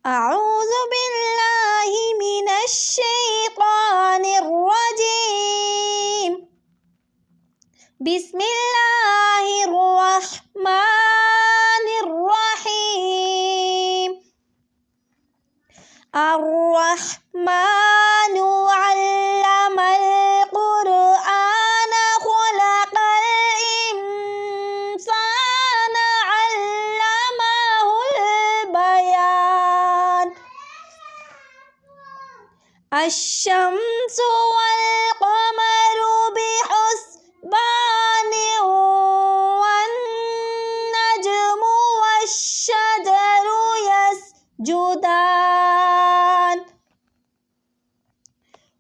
أعوذ بالله من الشيطان الرجيم. بسم الله الرحمن الرحيم. الرحمن علم القرآن خلق الإنسان علمه البيان. الشمس والقمر بحسبان والنجم والشجر يسجدان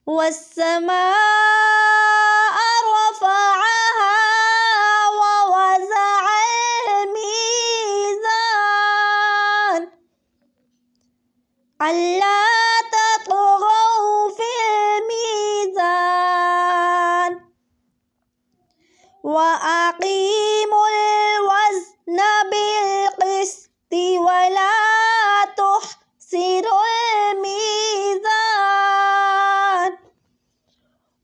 والسماء رفعها ووضع الميزان ألا تطغوا في الميزان وأقيموا الوزن بالقسط ولا تخسروا الميزان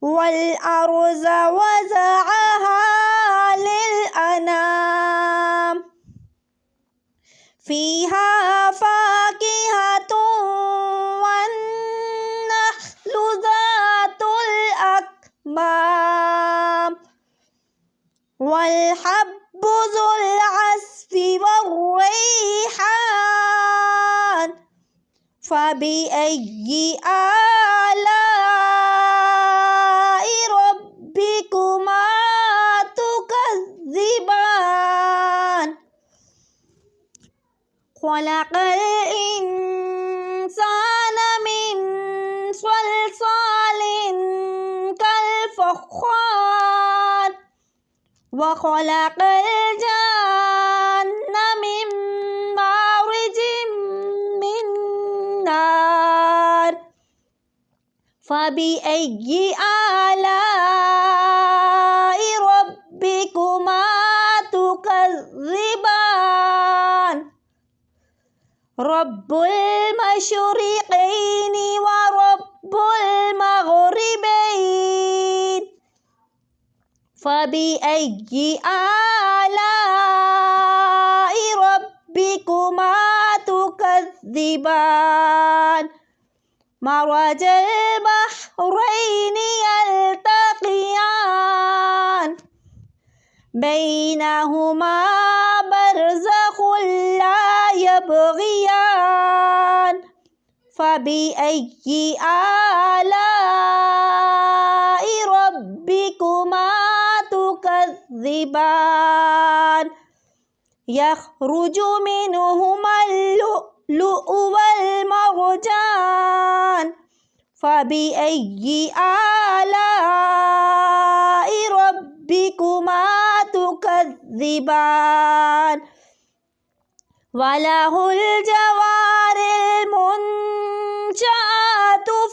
والأرض وضعها للأنام فيها فاكهة والنخل ذات الأكمام والحب ذو العصف والريحان فبأي آلاء ربكما تكذبان خلق الإنسان من صلصال كالفخار وخلق الجن من مارج من نار فبأي آلاء ربكما تكذبان رب المشرقين ورب المغربين فبأي آلاء ربكما تكذبان مرج البحرين يلتقيان بينهما برزخ لا يبغيان فبأي آلاء ربكما تكذبان يخرج منهما اللؤلؤ والمرجان فبأي آلاء ربكما تكذبان وله الجوار المنشآت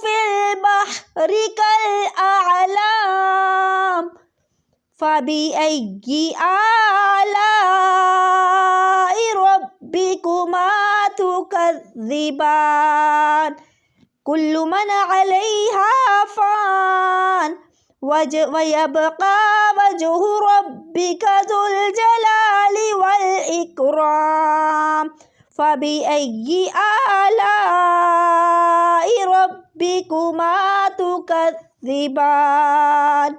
في البحر كالأعلام فبأي آلاء ربكما تكذبان كل من عليها فان ويبقى وجه ربك ذو الجلال والإكرام فبأي آلاء ربكما تكذبان.